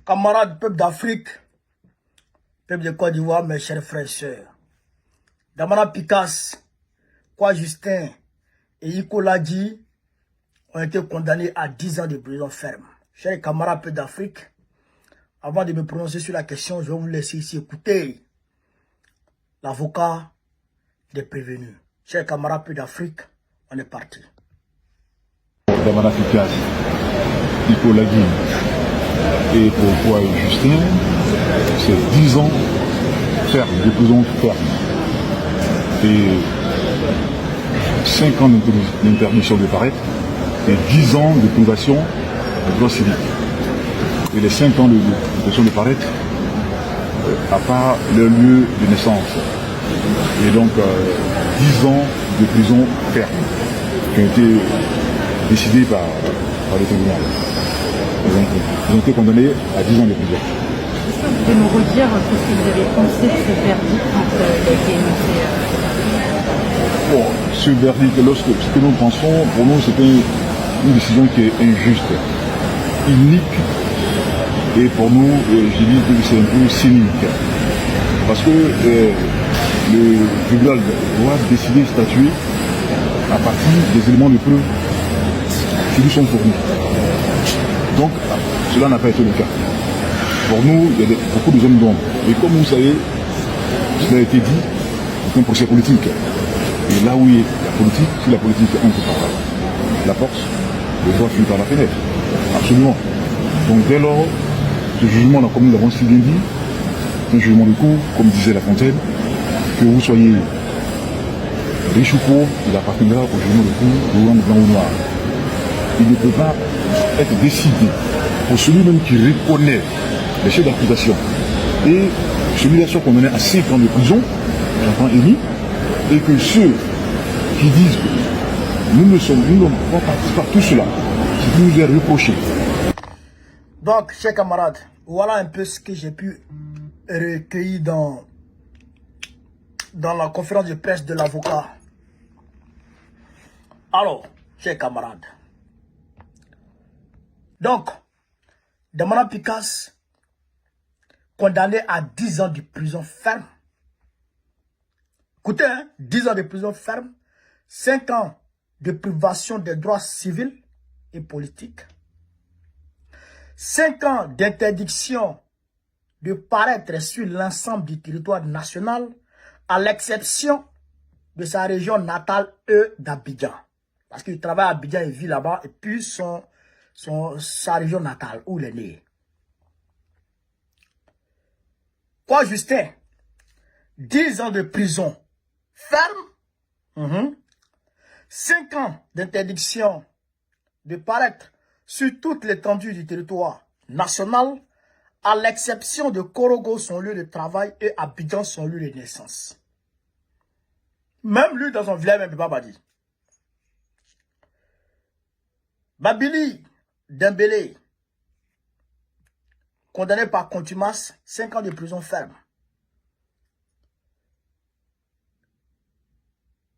Camarades, peuple d'Afrique, peuple de Côte d'Ivoire, mes chers frères et sœurs. Damana Picasse, Kwa Justin et Iko Ladji ont été condamnés à 10 ans de prison ferme. Chers camarades, peuple d'Afrique, avant de me prononcer sur la question, je vais vous laisser ici écouter l'avocat des prévenus. Chers camarades, peuple d'Afrique, on est parti. Damana Picasse, Iko Ladji et pour Kwa Justin, c'est 10 ans ferme, de prison ferme. Et 5 ans d'interdiction de paraître et 10 ans de privation de droits civiques. Et les 5 ans d'interdiction de paraître à part leur lieu de naissance. Et donc 10 ans de prison ferme qui ont été décidés par le tribunal. Ils ont été condamnés à 10 ans de prison. Est-ce que vous pouvez nous redire ce que vous avez pensé de ce verdict quand il a été énoncé Bon, ce verdict, ce que nous pensons, pour nous, c'était une décision qui est injuste, inique, et pour nous, je dis que c'est un peu cynique. Parce que le tribunal doit décider, statuer à partir des éléments de preuve qui lui sont fournis. Donc, cela n'a pas été le cas. Pour nous, il y a beaucoup de zones d'ombre. Et comme vous savez, cela a été dit, c'est un procès politique. Et là où il y a la politique, si la politique entre par la porte, le droit finit par la fenêtre. Absolument. Donc dès lors, ce jugement-là, comme nous l'avons si bien dit, c'est un jugement de cour, comme disait La Fontaine, que vous soyez riche ou pauvre, il appartiendra au jugement de cour, de blanc ou noir. Il ne peut pas être décidé pour celui-même qui reconnaît les chefs d'accusation et celui-là soit condamné à 5 ans de prison, j'entends émis, et que ceux qui disent que nous n'avons pas participé à tout cela, ce qui nous est reproché. Donc, chers camarades, voilà un peu ce que j'ai pu recueillir dans la conférence de presse de l'avocat. Alors, chers camarades, donc, Damana Picasse, condamné à 10 ans de prison ferme. Écoutez, hein, 10 ans de prison ferme, 5 ans de privation des droits civils et politiques, 5 ans d'interdiction de paraître sur l'ensemble du territoire national, à l'exception de sa région natale, d'Abidjan. Parce qu'il travaille à Abidjan, il vit là-bas, et puis sa région natale, où il est né. Quoi, Justin? 10 ans de prison ferme, 5 ans d'interdiction de paraître sur toute l'étendue du territoire national, à l'exception de Korogo, son lieu de travail, et Abidjan, son lieu de naissance. Même lui, dans son village, même pas dit. Babili Dembélé, condamné par contumace, 5 ans de prison ferme.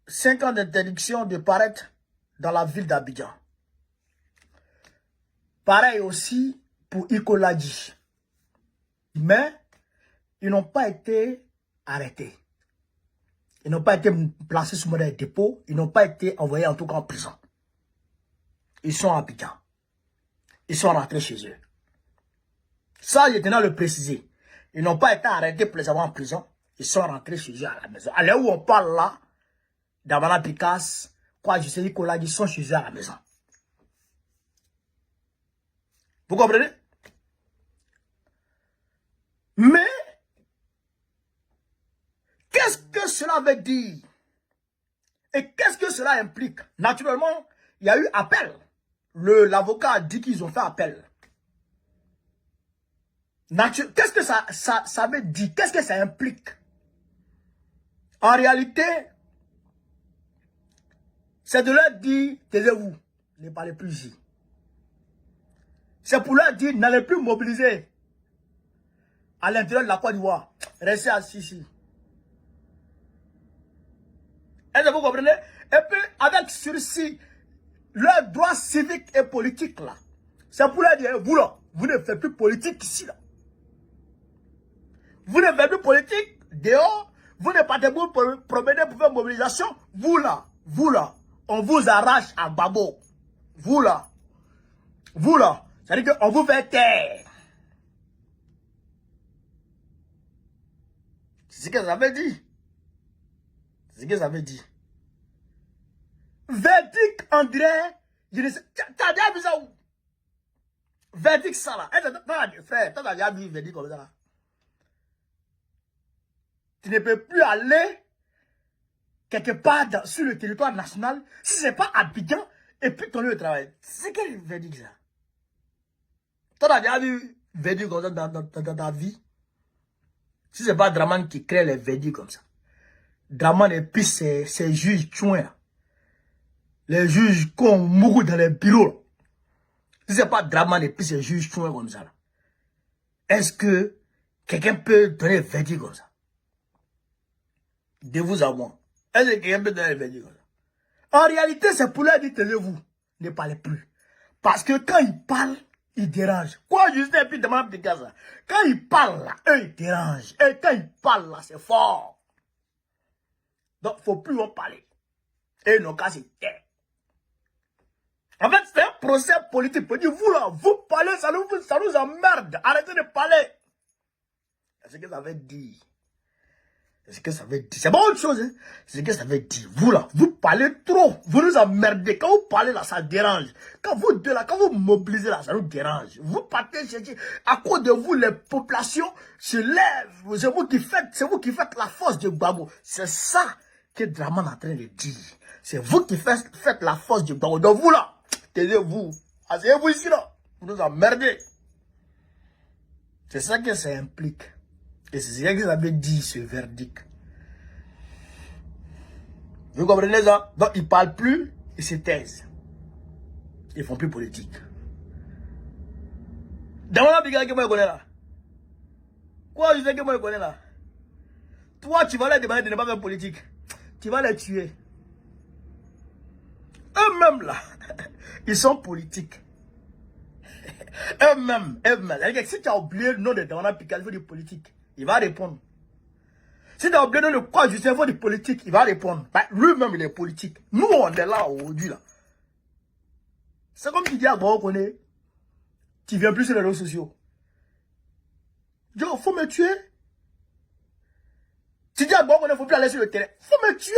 5 ans d'interdiction de paraître dans la ville d'Abidjan. Pareil aussi pour Iko Ladji. Mais ils n'ont pas été arrêtés. Ils n'ont pas été placés sous mandat de dépôt. Ils n'ont pas été envoyés en tout cas en prison. Ils sont à Abidjan. Ils sont rentrés chez eux. Ça, je tenais à le préciser. Ils n'ont pas été arrêtés pour les avoir en prison. Ils sont rentrés chez eux à la maison. À l'heure où on parle là, Damana Picasse, Kwa Justin, Iko Ladji sont chez eux à la maison. Vous comprenez? Mais, qu'est-ce que cela veut dire? Et qu'est-ce que cela implique? Naturellement, il y a eu appel. L'avocat a dit qu'ils ont fait appel. Qu'est-ce que ça veut dire? Qu'est-ce que ça implique? En réalité, c'est de leur dire, taisez-vous, ne parlez plus ici. C'est pour leur dire, n'allez plus mobiliser à l'intérieur de la Côte d'Ivoire. Restez assis ici. Est-ce que vous comprenez? Et puis, avec sursis, leurs droits civiques et politiques là, c'est pour leur dire, vous là, Vous ne faites plus politique ici, là. Vous ne faites plus politique dehors. Vous ne partez pas pour promener pour faire mobilisation. Vous là, on vous arrache à Babo. Vous là. C'est-à-dire qu'on vous fait taire. C'est ce que ça veut dire. C'est ce que ça veut dire. Verdict, André, je ne sais. T'as déjà vu ça où? Verdict, ça là. Frère, t'as déjà vu verdict comme ça là? Tu ne peux plus aller quelque part sur le territoire national si ce n'est pas Abidjan et puis ton lieu de travail. C'est quel verdict ça? T'as déjà vu verdict comme ça dans ta vie? Si ce n'est pas Draman qui crée les verdicts comme ça. Draman et puis ces juges chouins là. Les juges qu'on mourut dans les bureaux là. Si ce n'est pas Draman et puis ces juges chouins comme ça là. Est-ce que quelqu'un peut donner un verdict comme ça? De vous à moi. Est-ce que quelqu'un peut donner un verdict comme ça? En réalité, c'est pour leur dire, tenez-vous, ne parlez plus. Parce que quand ils parlent, ils dérangent. Quoi, Justin, puis demande de Gaza. Quand ils parlent là, eux, ils dérangent. Et quand ils parlent là, c'est fort. Donc, il ne faut plus en parler. Et nos cas, c'est taire. En fait, c'est un procès politique. Pour dire, vous là, vous parlez, ça nous emmerde. Arrêtez de parler. C'est ce que ça veut dire. C'est ce que ça veut dire. C'est pas autre chose. Hein? C'est ce que ça veut dire. Vous là, vous parlez trop. Vous nous emmerdez. Quand vous parlez là, ça dérange. Quand vous deux là, quand vous mobilisez là, ça nous dérange. Vous partez chercher. À cause de vous, les populations se lèvent. C'est vous qui faites la force de Gbagbo. C'est ça que Draman est en train de dire. C'est vous qui faites la force de Gbagbo. Donc vous là, taisez-vous. Asseyez-vous ici là. Vous nous emmerdez. C'est ça que ça implique. Et c'est ce que ça veut dire, ce verdict. Vous comprenez ça? Donc, ils ne parlent plus, ils se taisent. Ils ne font plus politique. Dans mon avis, que moi je connais là. Quoi, je sais que moi je connais là. Toi, tu vas leur demander de ne pas faire politique. Tu vas les tuer. Eux-mêmes là, ils sont politiques. Eux-mêmes. Si tu as oublié le nom de Damana Pikal, il faut dire politique. Il va répondre. Si tu as oublié le quoi, je sais, il faut dire politique. Il va répondre. Bah, lui-même, il est politique. Nous, on est là aujourd'hui. Là. C'est comme tu dis à Gbagbo, on connaît. Tu viens plus sur les réseaux sociaux. Il faut me tuer. Tu dis à Gbagbo, il ne faut plus aller sur le terrain. Il faut me tuer.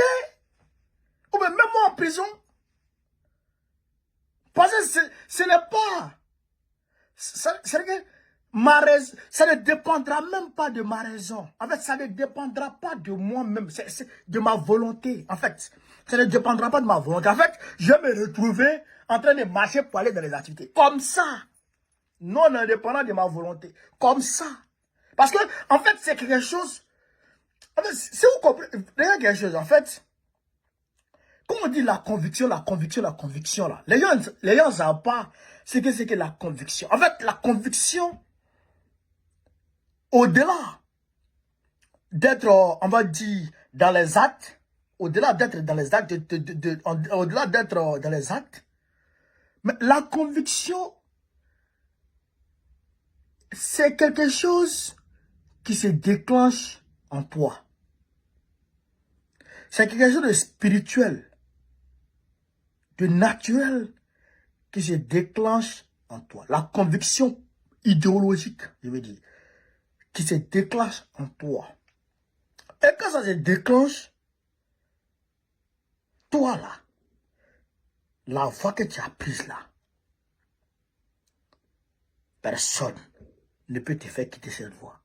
Ou même moi en prison. Parce que ce n'est pas. C'est que ça ne dépendra même pas de ma raison. En fait, ça ne dépendra pas de moi-même. C'est de ma volonté. En fait, ça ne dépendra pas de ma volonté. En fait, je vais me retrouver en train de marcher pour aller dans les activités. Comme ça. Non indépendant de ma volonté. Comme ça. Parce que, en fait, c'est quelque chose. En fait, si vous comprenez, il y a quelque chose, en fait. Quand on dit la conviction, là. Les gens ne savent pas ce que c'est que la conviction. En fait, la conviction, au-delà d'être, on va dire, dans les actes, au-delà d'être dans les actes, au-delà d'être dans les actes, mais la conviction, c'est quelque chose qui se déclenche en toi. C'est quelque chose de spirituel, de naturel, qui se déclenche en toi. La conviction idéologique, je veux dire, qui se déclenche en toi. Et quand ça se déclenche, toi là, la voie que tu as prise là, personne ne peut te faire quitter cette voie.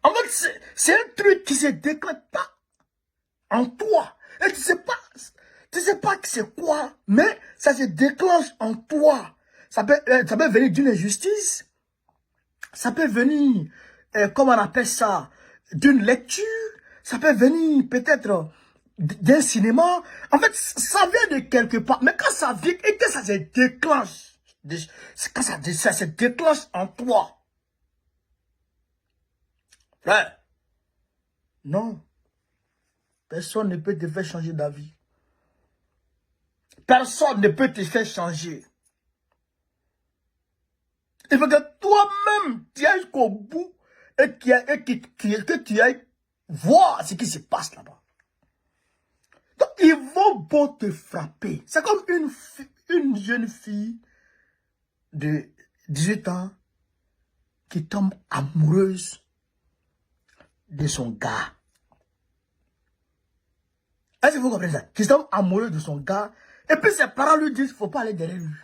En fait, c'est un truc qui se déclenche pas en toi. Et tu sais pas que c'est quoi, mais ça se déclenche en toi. Ça peut venir d'une injustice. Ça peut venir, comment on appelle ça, d'une lecture. Ça peut venir peut-être d'un cinéma. En fait, ça vient de quelque part. Mais quand ça vient et que ça se déclenche, quand ça se déclenche en toi. Frère, non. Personne ne peut te faire changer d'avis. Personne ne peut te faire changer. Il faut que toi-même, tu ailles jusqu'au bout et que tu ailles voir ce qui se passe là-bas. Donc, ils vont beau te frapper. C'est comme une jeune fille de 18 ans qui tombe amoureuse de son gars. Est-ce que vous comprenez ça? Qui tombe amoureuse de son gars. Et puis ses parents lui disent qu'il ne faut pas aller derrière lui.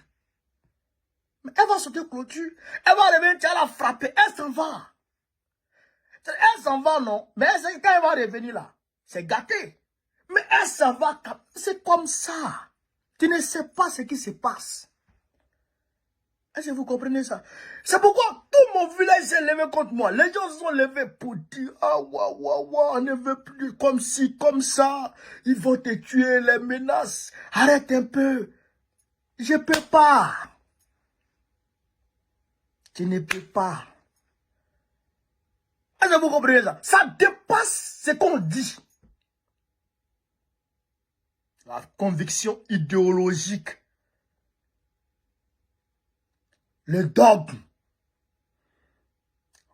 Mais elle va sauter clôture. Elle va revenir, tu vas la frapper. Elle s'en va. Elle s'en va, non? Mais quand elle va revenir là, c'est gâté. Mais elle s'en va. C'est comme ça. Tu ne sais pas ce qui se passe. Est-ce que vous comprenez ça? C'est pourquoi tout mon village s'est levé contre moi. Les gens se sont levés pour dire, ah, on ne veut plus comme ci, comme ça. Ils vont te tuer, les menaces. Arrête un peu. Je ne peux pas. Tu ne peux pas. Est-ce que vous comprenez ça? Ça dépasse ce qu'on dit. La conviction idéologique. Le dogme.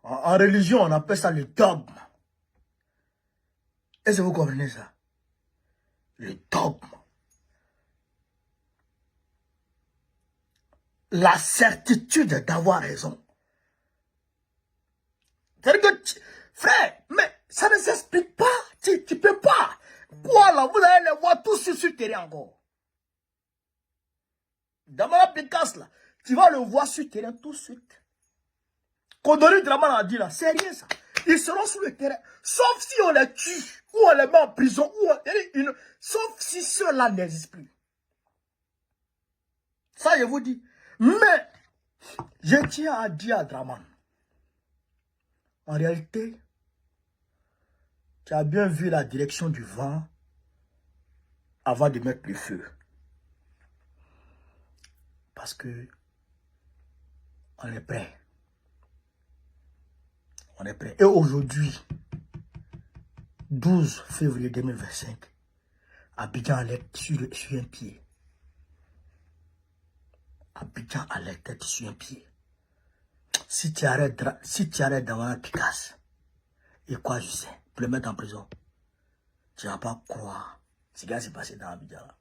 En religion, on appelle ça le dogme. Est-ce que vous comprenez ça? Le dogme. La certitude d'avoir raison. C'est-à-dire que, frère, mais ça ne s'explique pas. Tu ne peux pas. Quoi là, vous allez les voir tous sur le terrain encore. Dans la Picasso là, tu vas le voir sur le terrain tout de suite. Kodori Draman a dit là, c'est rien ça. Ils seront sur le terrain. Sauf si on les tue, ou on les met en prison, sauf si ceux-là n'existent plus. Ça, je vous dis. Mais, je tiens à dire à Draman, en réalité, tu as bien vu la direction du vent avant de mettre le feu. Parce que on est prêt. On est prêt. Et aujourd'hui, 12 février 2025, Abidjan allait sur un pied. Abidjan allait être sur un pied. Si tu arrêtes d'avoir un Picasso, et quoi je sais, pour le mettre en prison, tu ne vas pas croire ce qui va se passer dans Abidjan là.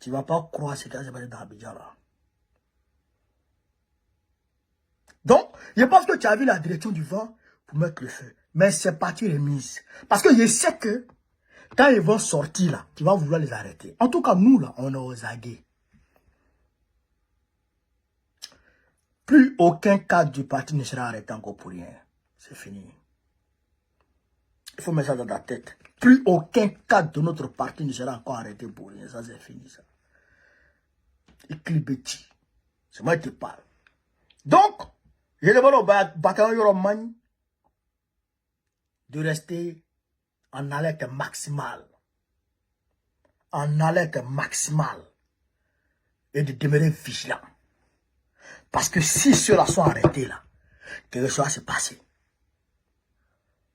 Tu ne vas pas croire ce qui va se passer dans Abidjan là. Donc, je pense que tu as vu la direction du vent pour mettre le feu. Mais c'est parti remise. Parce que je sais que quand ils vont sortir là, tu vas vouloir les arrêter. En tout cas, nous là, on est aux aguets. Plus aucun cadre du parti ne sera arrêté encore pour rien. C'est fini. Il faut mettre ça dans ta tête. Plus aucun cadre de notre parti ne sera encore arrêté pour rien. Ça, c'est fini, ça. Et Clibeti. C'est moi qui te parle. Donc, je demande au bataillon Yoromani de rester en alerte maximale. En alerte maximale. Et de demeurer vigilant. Parce que si ceux-là sont arrêtés là, quelque chose va se passer.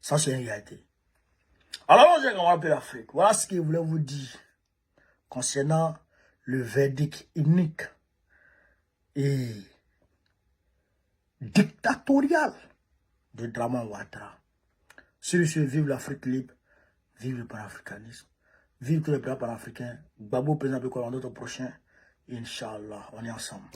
Ça, c'est une réalité. Alors, j'ai regardé l'Afrique. Voilà ce que je voulais vous dire concernant le verdict unique et dictatorial de Draman Ouattara. Sur ce, vive l'Afrique libre, vive le panafricanisme, vive tous les pays panafricains. Gbagbo, président de Colombo, notre prochain. Inch'Allah, on est ensemble.